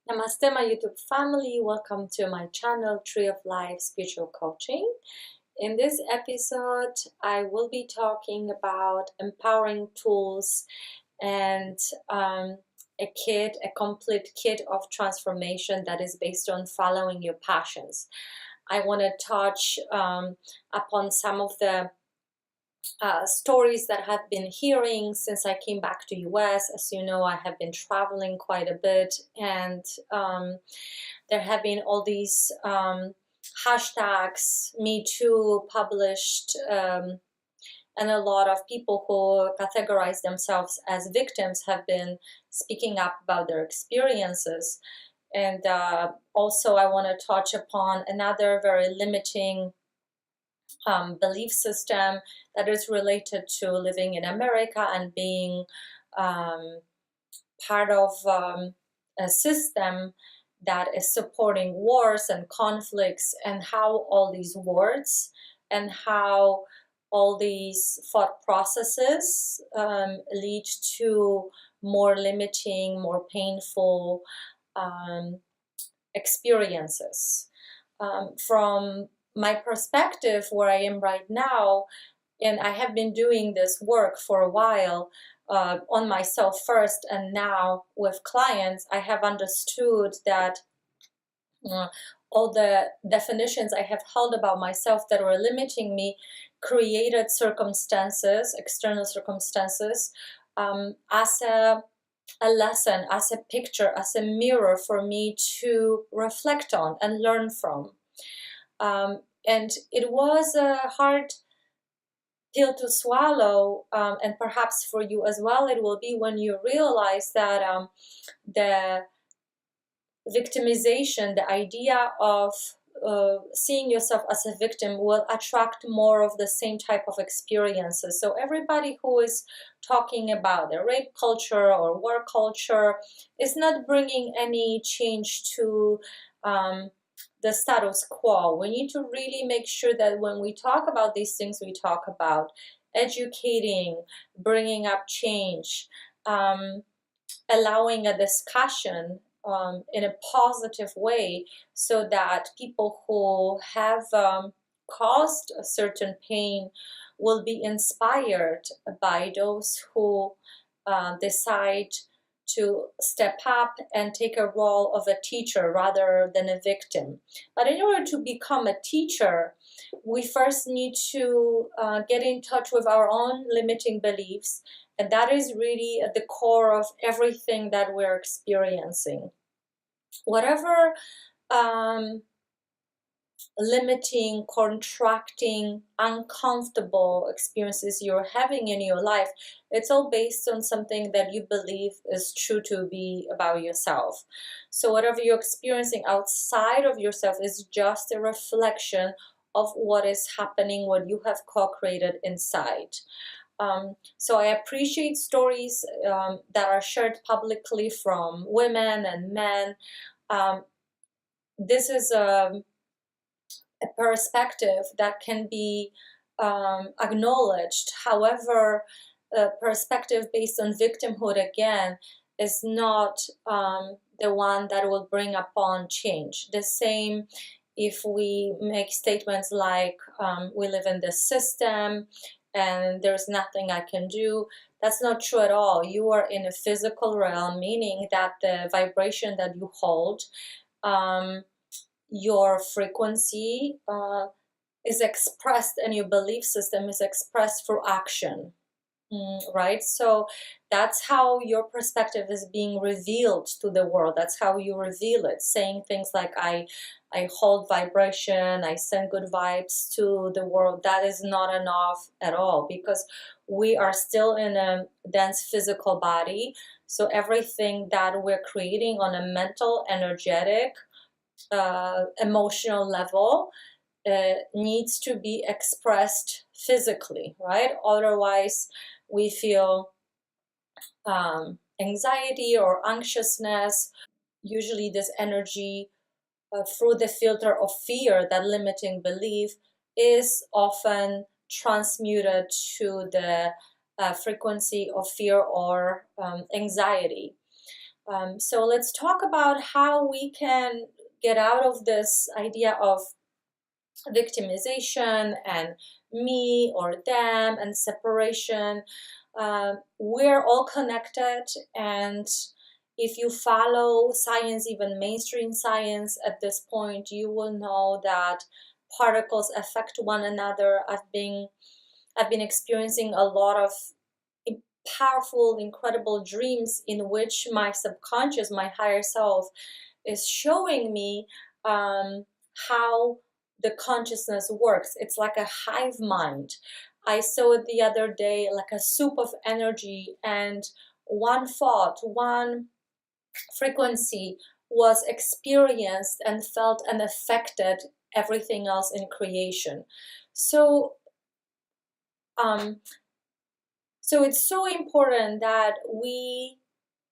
Namaste, my YouTube family. Welcome to my channel, Tree of Life Spiritual Coaching. In this episode, I will be talking about empowering tools and a complete kit of transformation that is based on following your passions. I want to touch upon some of the stories that I've been hearing since I came back to US. As you know, I have been traveling quite a bit, and there have been all these hashtags, Me Too, published, and a lot of people who categorize themselves as victims have been speaking up about their experiences. And also I want to touch upon another very limiting belief system that is related to living in America and being part of a system that is supporting wars and conflicts, and how all these wars and how all these thought processes lead to more limiting, more painful experiences. From my perspective, where I am right now, and I have been doing this work for a while on myself first, and now with clients, I have understood that all the definitions I have held about myself that were limiting me created circumstances, external circumstances, as a lesson, as a picture, as a mirror for me to reflect on and learn from. And it was a hard pill to swallow, and perhaps for you as well it will be, when you realize that the victimization, the idea of seeing yourself as a victim, will attract more of the same type of experiences. So everybody who is talking about the rape culture or war culture is not bringing any change to the status quo. We need to really make sure that when we talk about these things, we talk about educating, bringing up change, allowing a discussion in a positive way, so that people who have caused a certain pain will be inspired by those who decide to step up and take a role of a teacher rather than a victim. But in order to become a teacher, we first need to get in touch with our own limiting beliefs, and that is really at the core of everything that we're experiencing. Whatever limiting, contracting, uncomfortable experiences you're having in your life, it's all based on something that you believe is true to be about yourself. So whatever you're experiencing outside of yourself is just a reflection of what is happening, what you have co-created inside. So I appreciate stories that are shared publicly from women and men. This is a perspective that can be acknowledged. However, a perspective based on victimhood, again, is not the one that will bring upon change. The same if we make statements like, we live in this system and there's nothing I can do. That's not true at all. You are in a physical realm, meaning that the vibration that you hold, your frequency is expressed, and your belief system is expressed through action, right? So that's how your perspective is being revealed to the world. That's how you reveal it, saying things like, I hold vibration, I send good vibes to the world. That is not enough at all, because we are still in a dense physical body. So everything that we're creating on a mental, energetic, emotional level needs to be expressed physically, right? Otherwise we feel anxiety or anxiousness. Usually this energy, through the filter of fear, that limiting belief, is often transmuted to the frequency of fear or anxiety. So let's talk about how we can get out of this idea of victimization and me or them and separation. We're all connected, and if you follow science, even mainstream science at this point, you will know that particles affect one another. I've been experiencing a lot of powerful, incredible dreams in which my subconscious, my higher self, is showing me how the consciousness works. It's like a hive mind. I saw it the other day, like a soup of energy, and one thought, one frequency was experienced and felt and affected everything else in creation. So, um, so it's so important that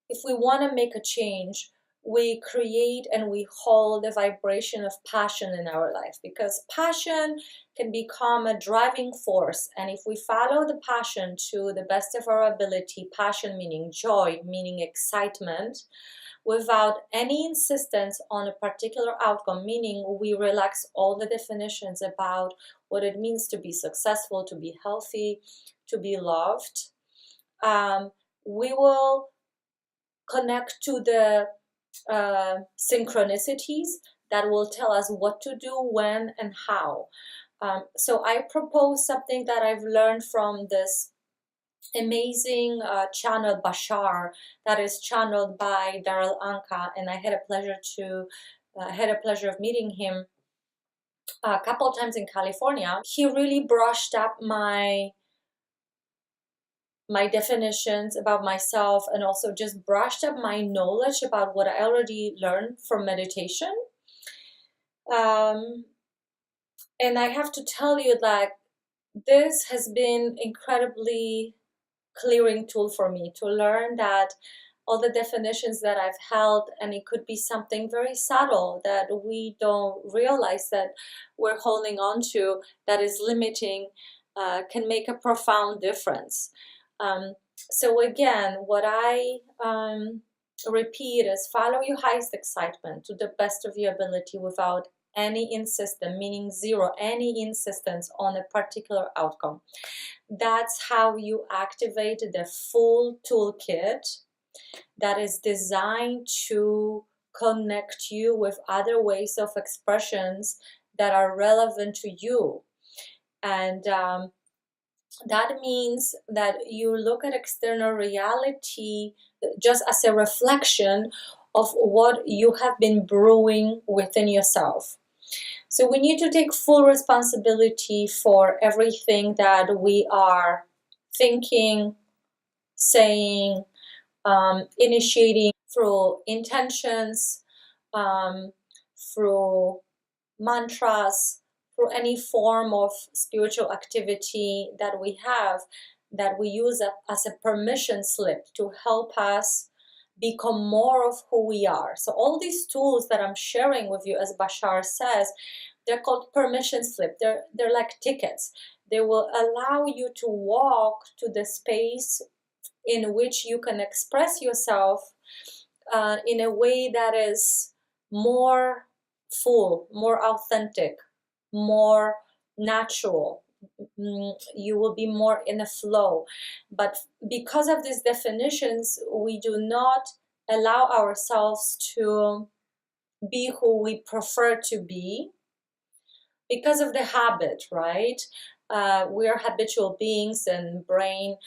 if we want to make a change, we create and we hold the vibration of passion in our life, because passion can become a driving force. And if we follow the passion to the best of our ability, passion meaning joy, meaning excitement, without any insistence on a particular outcome, meaning we relax all the definitions about what it means to be successful, to be healthy, to be loved, we will connect to the synchronicities that will tell us what to do, when, and how. So I propose something that I've learned from this amazing channel Bashar, that is channeled by Daryl Anka, and I had a pleasure of meeting him a couple times in California. He really brushed up my definitions about myself, and also just brushed up my knowledge about what I already learned from meditation. And I have to tell you that this has been incredibly clearing tool for me to learn that all the definitions that I've held, and it could be something very subtle that we don't realize that we're holding on to, that is limiting, can make a profound difference. So again, what I repeat is follow your highest excitement to the best of your ability without any insistence, meaning zero, any insistence on a particular outcome. That's how you activate the full toolkit that is designed to connect you with other ways of expressions that are relevant to you. And that means that you look at external reality just as a reflection of what you have been brewing within yourself. So we need to take full responsibility for everything that we are thinking, saying, initiating through intentions, through mantras, through any form of spiritual activity that we have, that we use as a permission slip to help us become more of who we are. So all these tools that I'm sharing with you, as Bashar says, they're called permission slip. They're like tickets. They will allow you to walk to the space in which you can express yourself in a way that is more full, more authentic, more natural. You will be more in a flow. But because of these definitions, we do not allow ourselves to be who we prefer to be because of the habit, right? We are habitual beings, and brain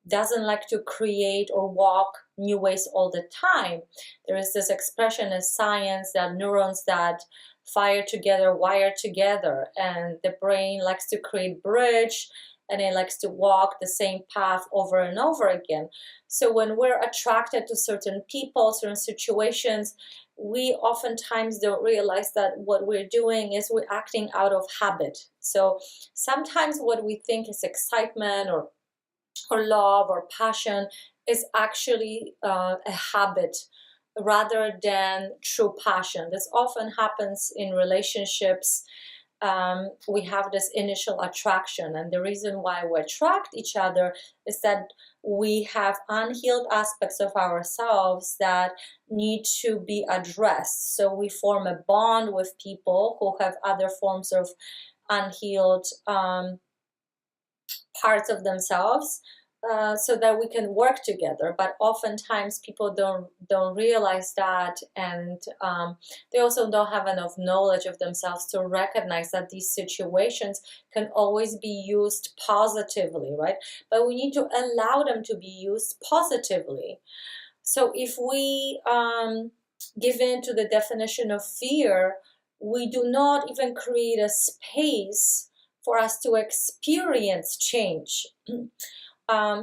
doesn't like to create or walk new ways all the time. There is this expression in science that neurons that fire together wire together, and the brain likes to create bridge, and it likes to walk the same path over and over again. So when we're attracted to certain people, certain situations, we oftentimes don't realize that what we're doing is we're acting out of habit. So sometimes what we think is excitement or love or passion is actually a habit rather than true passion. This often happens in relationships, we have this initial attraction. And the reason why we attract each other is that we have unhealed aspects of ourselves that need to be addressed. So we form a bond with people who have other forms of unhealed parts of themselves, so that we can work together. But oftentimes people don't realize that, and they also don't have enough knowledge of themselves to recognize that these situations can always be used positively, right? But we need to allow them to be used positively. So if we give in to the definition of fear, we do not even create a space for us to experience change.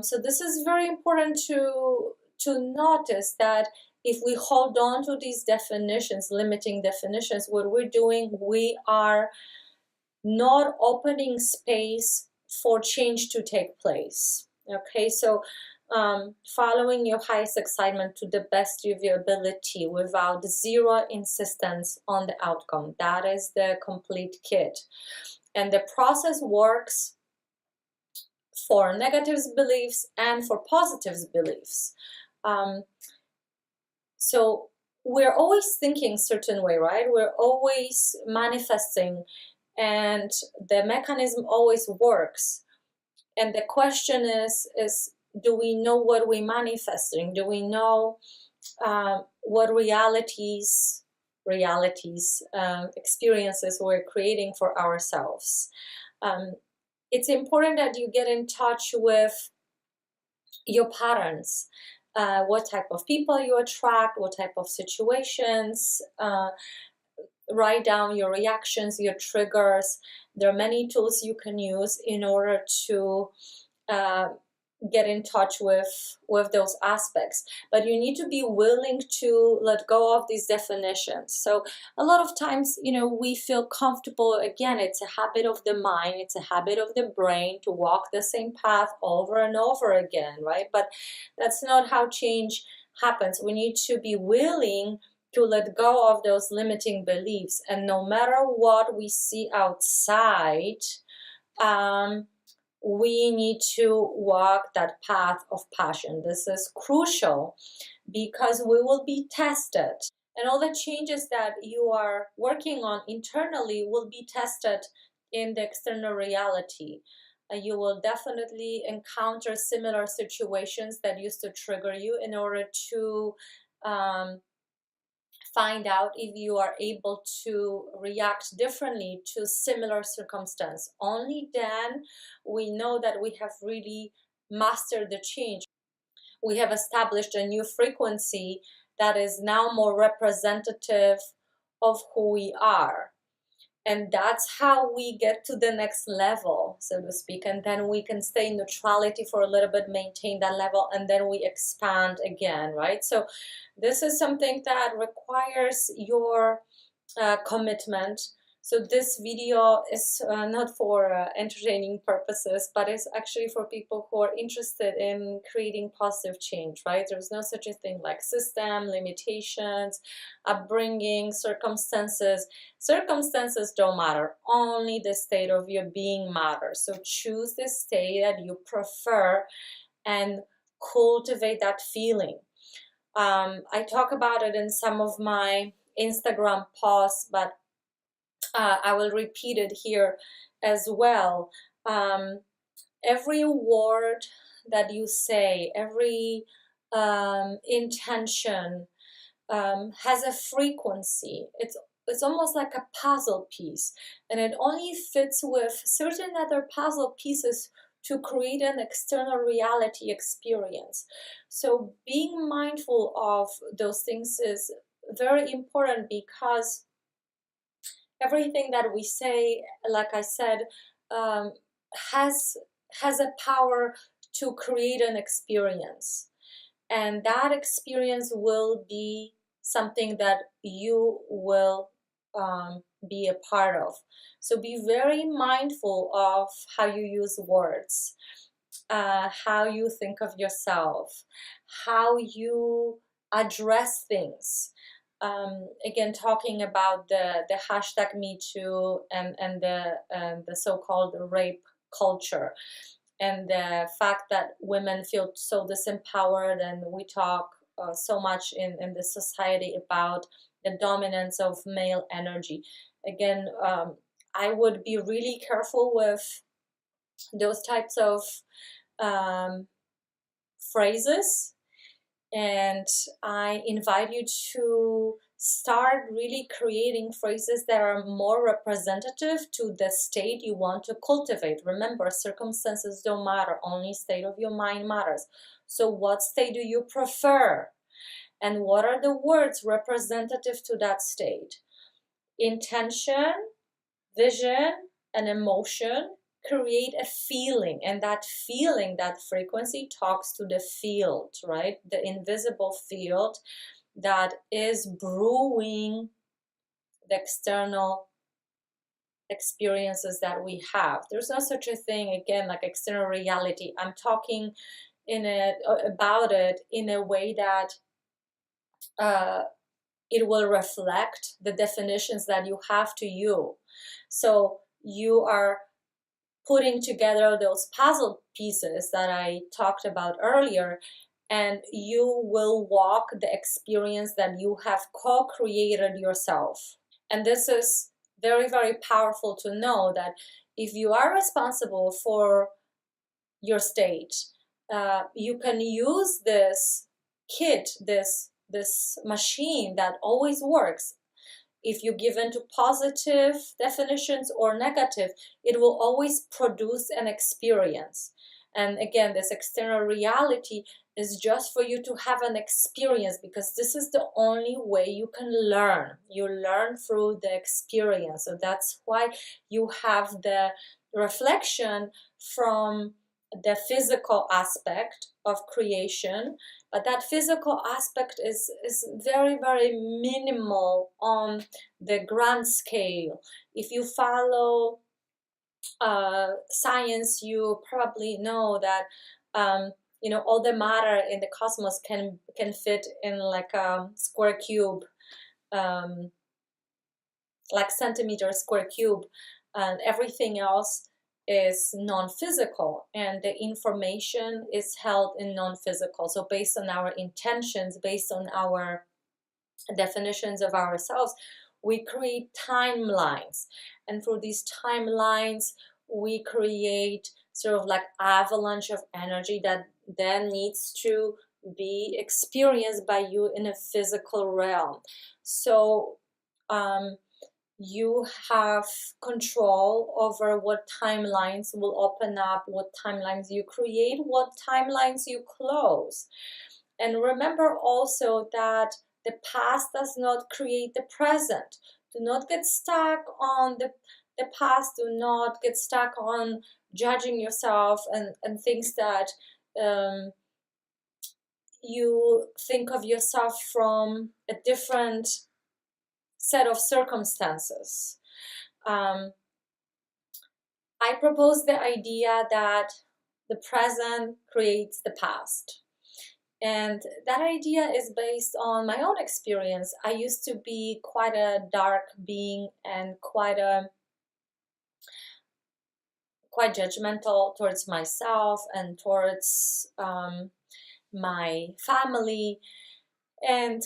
So this is very important to notice, that if we hold on to these definitions, limiting definitions, what we're doing, we are not opening space for change to take place. Okay, so following your highest excitement to the best of your ability without zero insistence on the outcome. That is the complete kit. And the process works for negative beliefs and for positive beliefs. So we're always thinking certain way, right? We're always manifesting, and the mechanism always works. And the question is do we know what we're manifesting? Do we know what experiences we're creating for ourselves? It's important that you get in touch with your patterns. What type of people you attract, what type of situations. Write down your reactions, your triggers. There are many tools you can use in order to get in touch with those aspects, but you need to be willing to let go of these definitions. So a lot of times, we feel comfortable. Again, it's a habit of the mind, it's a habit of the brain to walk the same path over and over again, right? But that's not how change happens. We need to be willing to let go of those limiting beliefs, and no matter what we see outside, we need to walk that path of passion. This is crucial because we will be tested, and all the changes that you are working on internally will be tested in the external reality. You will definitely encounter similar situations that used to trigger you in order to find out if you are able to react differently to similar circumstance. Only then we know that we have really mastered the change. We have established a new frequency that is now more representative of who we are. And that's how we get to the next level, so to speak. And then we can stay in neutrality for a little bit, maintain that level, and then we expand again, right? So this is something that requires your commitment. So this video is not for entertaining purposes, but it's actually for people who are interested in creating positive change, right? There's no such a thing like system, limitations, upbringing, circumstances. Circumstances don't matter. Only the state of your being matters. So choose the state that you prefer and cultivate that feeling. I talk about it in some of my Instagram posts, but I will repeat it here as well. Every word that you say, every intention has a frequency. It's almost like a puzzle piece, and it only fits with certain other puzzle pieces to create an external reality experience. So being mindful of those things is very important, because everything that we say, like I said, has a power to create an experience, and that experience will be something that you will be a part of. So be very mindful of how you use words, how you think of yourself, how you address things. again, talking about the hashtag Me Too and the so-called rape culture, and the fact that women feel so disempowered, and we talk so much in the society about the dominance of male energy. Again, I would be really careful with those types of um, phrases, and I invite you to start really creating phrases that are more representative to the state you want to cultivate. Remember, circumstances don't matter, only state of your mind matters. So what state do you prefer? And what are the words representative to that state? Intention, vision, and emotion create a feeling, and that feeling, that frequency, talks to the field, right? The invisible field that is brewing the external experiences that we have. There's no such a thing, again, like external reality. I'm talking about it in a way that uh, it will reflect the definitions that you have to you. So you are putting together those puzzle pieces that I talked about earlier, and you will walk the experience that you have co-created yourself. And this is very, very powerful to know that if you are responsible for your state, you can use this kit, this machine that always works. If you give into positive definitions or negative, it will always produce an experience. And again, this external reality is just for you to have an experience, because this is the only way you can learn. You learn through the experience. So that's why you have the reflection from the physical aspect of creation, but that physical aspect is very, very minimal on the grand scale. If you follow science, you probably know that all the matter in the cosmos can fit in like a square cube, um, like centimeter square cube, and everything else is non-physical, and the information is held in non-physical. So based on our intentions, based on our definitions of ourselves, we create timelines, and through these timelines we create sort of like avalanche of energy that then needs to be experienced by you in a physical realm. So you have control over what timelines will open up, what timelines you create, what timelines you close. And remember also that the past does not create the present. Do not get stuck on the past. Do not get stuck on judging yourself and things that you think of yourself from a different set of circumstances. I propose the idea that the present creates the past. And that idea is based on my own experience. I used to be quite a dark being and quite judgmental towards myself and towards my family, and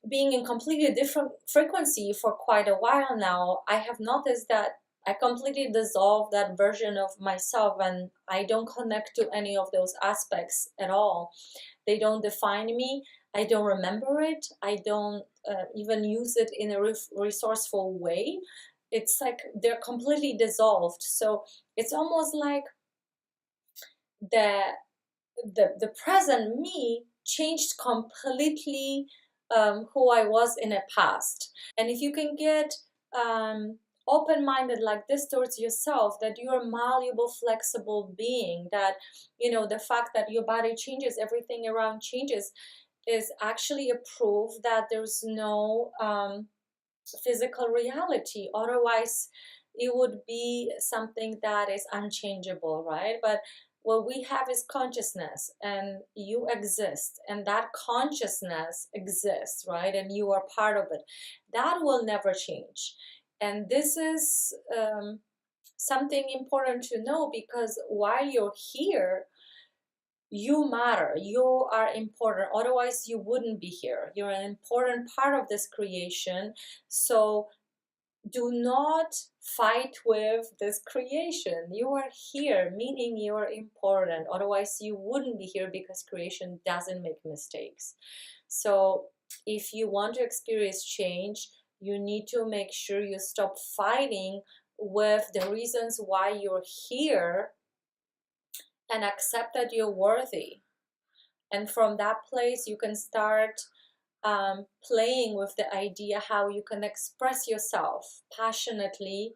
being in completely different frequency for quite a while now. I have noticed that I completely dissolved that version of myself, and I don't connect to any of those aspects at all. They don't define me. I don't remember it. I don't even use it in a resourceful way. It's like they're completely dissolved. So it's almost like the the present me changed completely who I was in the past. And if you can get open-minded like this towards yourself, that you're a malleable, flexible being, that the fact that your body changes, everything around changes, is actually a proof that there's no physical reality. Otherwise it would be something that is unchangeable, right? But What we have is consciousness, and you exist, and that consciousness exists, right? And you are part of it. That will never change. And this is something important to know, because while you're here, you matter, you are important, otherwise you wouldn't be here. You're an important part of this creation. So do not fight with this creation. You are here, meaning you are important, otherwise you wouldn't be here, because creation doesn't make mistakes. So if you want to experience change, you need to make sure you stop fighting with the reasons why you're here, and accept that you're worthy. And from that place, you can start playing with the idea how you can express yourself passionately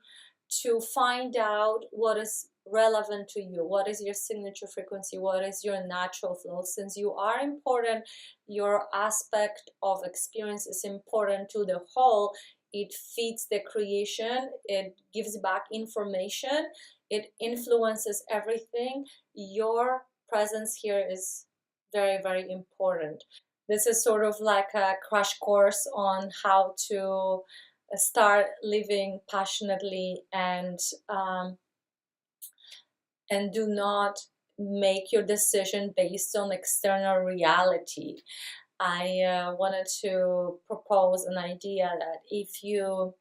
to find out what is relevant to you, what is your signature frequency, what is your natural flow. Since you are important, your aspect of experience is important to the whole. It feeds the creation, it gives back information, it influences everything. Your presence here is very, very important. This is sort of like a crash course on how to start living passionately, and do not make your decision based on external reality. I wanted to propose an idea that if you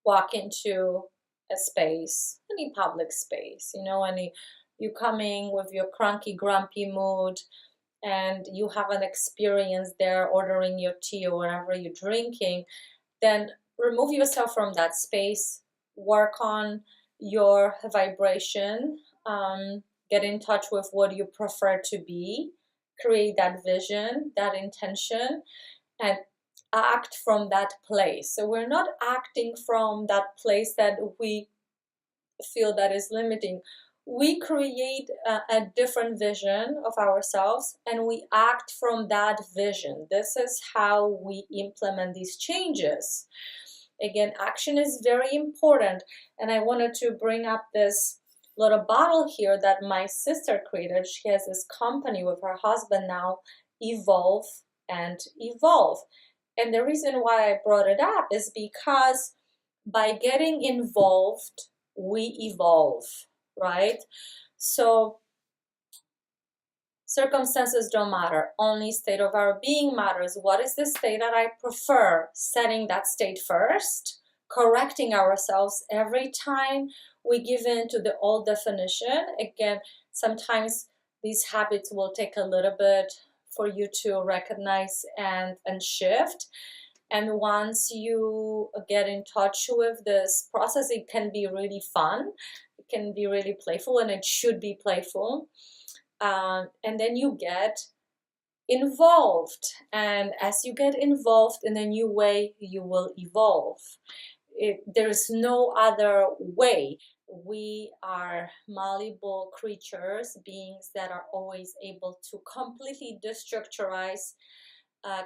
walk into a space, any public space, and you coming with your cranky, grumpy mood, and you have an experience there ordering your tea or whatever you're drinking, then remove yourself from that space, work on your vibration, get in touch with what you prefer to be, create that vision, that intention, and act from that place. So we're not acting from that place that we feel that is limiting. We create a different vision of ourselves, and we act from that vision. This is how we implement these changes. Again, action is very important. And I wanted to bring up this little bottle here that my sister created. She has this company with her husband now, Evolve and Evolve. And the reason why I brought it up is because by getting involved, we evolve, right? So circumstances don't matter, only state of our being matters. What is the state that I prefer? Setting that state first, correcting ourselves every time we give in to the old definition. Again, sometimes these habits will take a little bit for you to recognize and shift. And once you get in touch with this process, it can be really fun. It can be really playful, and it should be playful. And then you get involved. And as you get involved in a new way, you will evolve. There's no other way. We are malleable creatures, beings that are always able to completely destructurize,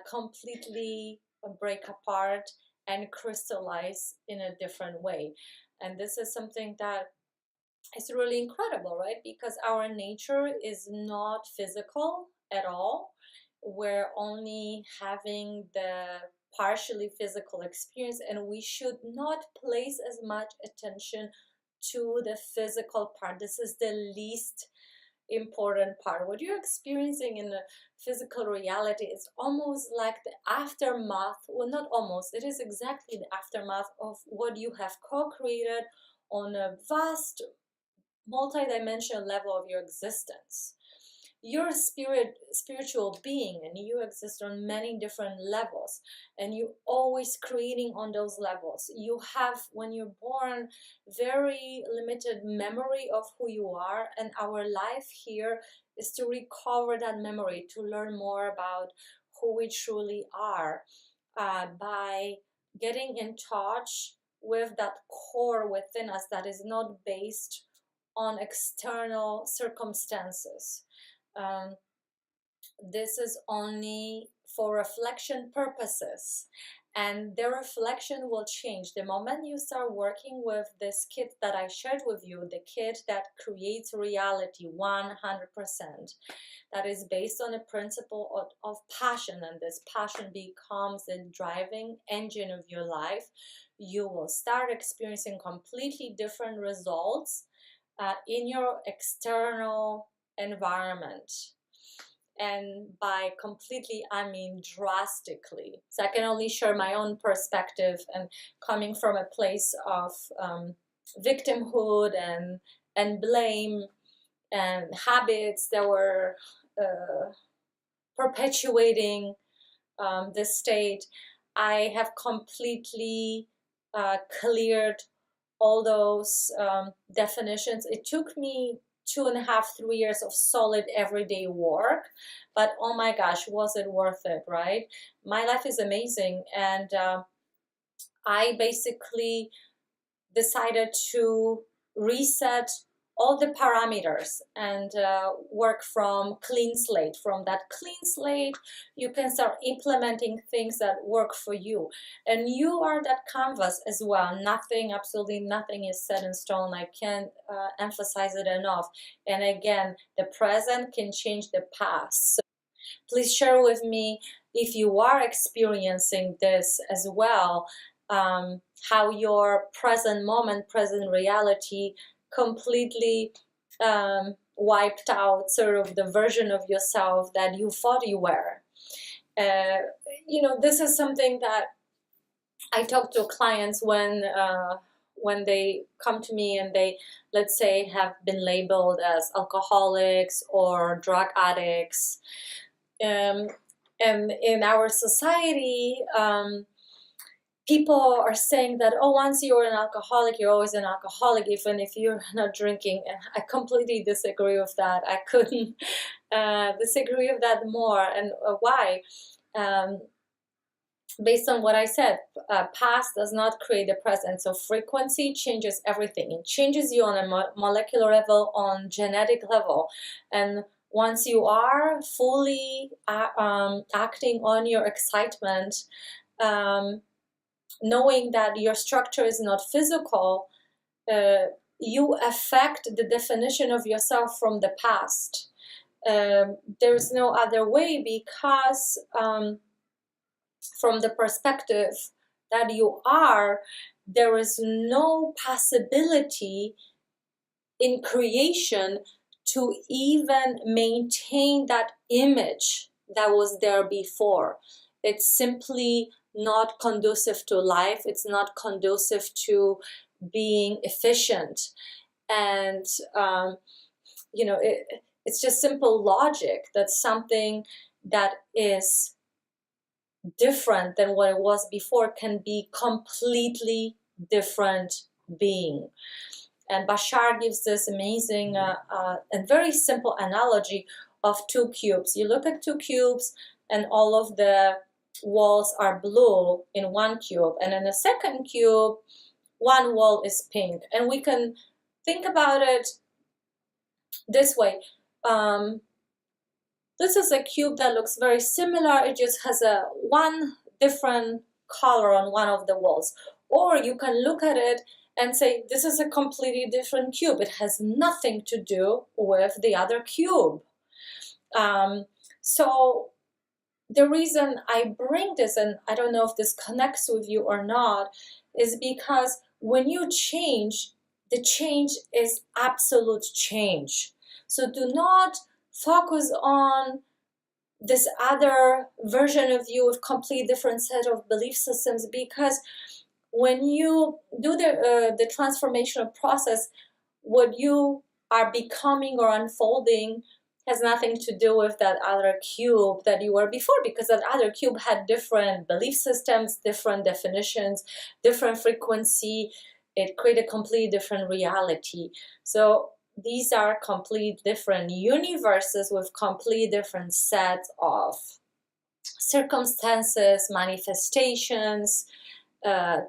completely break apart, and crystallize in a different way. And this is something that is really incredible, right? Because our nature is not physical at all. We're only having the partially physical experience, and we should not place as much attention to the physical part. This is the least important part. What you're experiencing in the physical reality is almost like the aftermath, well, not almost, it is exactly the aftermath of what you have co-created on a vast multi-dimensional level of your existence. You're a spiritual being, and you exist on many different levels, and you're always creating on those levels. You have, when you're born, very limited memory of who you are, and our life here is to recover that memory, to learn more about who we truly are, by getting in touch with that core within us that is not based on external circumstances. This is only for reflection purposes. and their reflection will change. The moment you start working with this kit that I shared with you, the kit that creates reality 100%, that is based on a principle of passion, and this passion becomes the driving engine of your life, you will start experiencing completely different results in your external environment. And by completely, I mean drastically. So I can only share my own perspective, and coming from a place of victimhood and blame and habits that were perpetuating this state, I have completely cleared all those definitions. It took me 2.5, 3 years of solid everyday work, but oh my gosh, was it worth it, right? My life is amazing, and I basically decided to reset all the parameters and work from clean slate. From that clean slate, you can start implementing things that work for you. And you are that canvas as well. Nothing, absolutely nothing is set in stone. I can't emphasize it enough. And again, the present can change the past. So please share with me if you are experiencing this as well, how your present moment, present reality completely wiped out sort of the version of yourself that you thought you were. You know, this is something that I talk to clients when they come to me and they, let's say, have been labeled as alcoholics or drug addicts. And in our society, people are saying that, oh, once you're an alcoholic, you're always an alcoholic, even if you're not drinking. And I completely disagree with that. I couldn't disagree with that more. And why? Based on what I said, past does not create the present. So frequency changes everything. It changes you on a molecular level, on genetic level. And once you are fully acting on your excitement, knowing that your structure is not physical, you affect the definition of yourself from the past. There's no other way, because from the perspective that you are, there is no possibility in creation to even maintain that image that was there before. It's simply not conducive to life. It's not conducive to being efficient. And, you know, it's just simple logic that something that is different than what it was before can be completely different being. And Bashar gives this amazing and very simple analogy of two cubes. You look at two cubes and all of the walls are blue in one cube, and in the second cube, one wall is pink. And we can think about it this way. This is a cube that looks very similar. It just has one different color on one of the walls. Or you can look at it and say, this is a completely different cube. It has nothing to do with the other cube. So the reason I bring this, and I don't know if this connects with you or not, is because when you change, the change is absolute change. So do not focus on this other version of you with complete different set of belief systems, because when you do the transformational process, what you are becoming or unfolding has nothing to do with that other cube that you were before, because that other cube had different belief systems, different definitions, different frequency. It created a completely different reality. So these are complete different universes with complete different sets of circumstances, manifestations,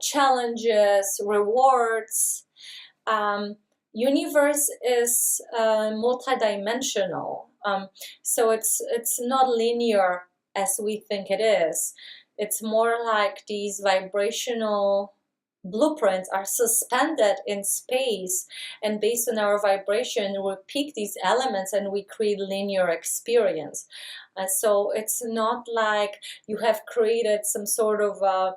challenges, rewards. Universe is multidimensional, so it's not linear as we think it is. It's more like these vibrational blueprints are suspended in space, and based on our vibration we pick these elements and we create linear experience. So it's not like you have created some sort of a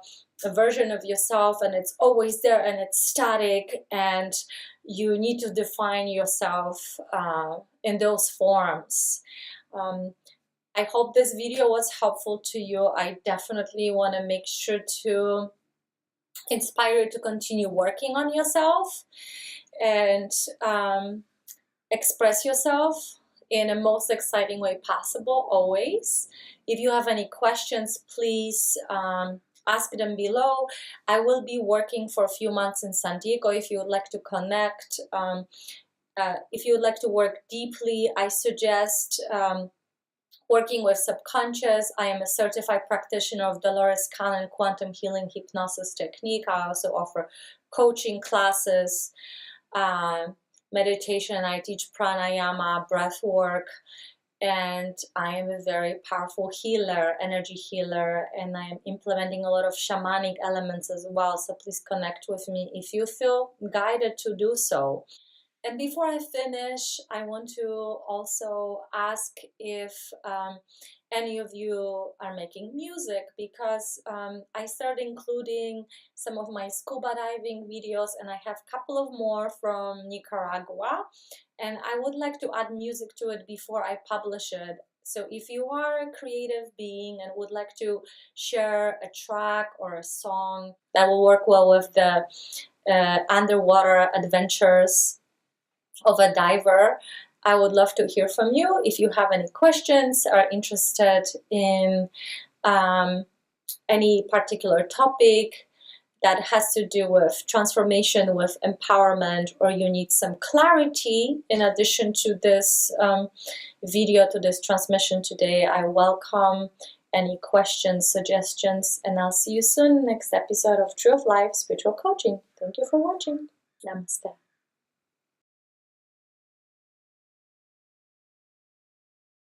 version of yourself and it's always there and it's static, and you need to define yourself in those forms. I hope this video was helpful to you. I definitely want to make sure to inspire you to continue working on yourself and express yourself in a most exciting way possible, always. If you have any questions, please ask them below. I will be working for a few months in San Diego. If you would like to connect, if you would like to work deeply, I suggest working with subconscious. I am a certified practitioner of Dolores Cannon quantum healing hypnosis technique. I also offer coaching classes, meditation. I teach pranayama, breath work, and I am a very powerful healer, energy healer, and I am implementing a lot of shamanic elements as well. So please connect with me if you feel guided to do so. And before I finish, I want to also ask if any of you are making music, because I started including some of my scuba diving videos, and I have a couple of more from Nicaragua, and I would like to add music to it before I publish it. So if you are a creative being and would like to share a track or a song that will work well with the underwater adventures of a diver, I would love to hear from you. If you have any questions, are interested in any particular topic that has to do with transformation, with empowerment, or you need some clarity in addition to this video, to this transmission today, I welcome any questions, suggestions, and I'll see you soon next episode of True of Life Spiritual Coaching. Thank you for watching. Namaste.